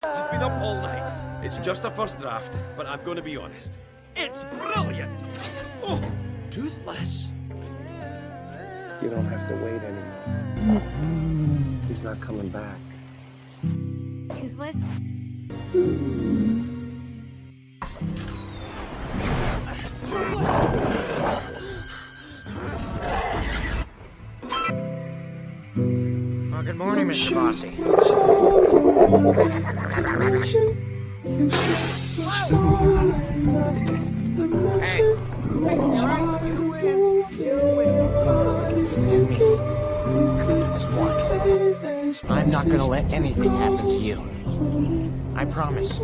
I've been up all night. It's just a first draft, but I'm going to be honest. It's brilliant! Oh, toothless. You don't have to wait anymore. He's not coming back. Toothless? Well, good morning, Mr. Bossy. Hey. Just one. I'm not gonna let anything happen to you. I promise.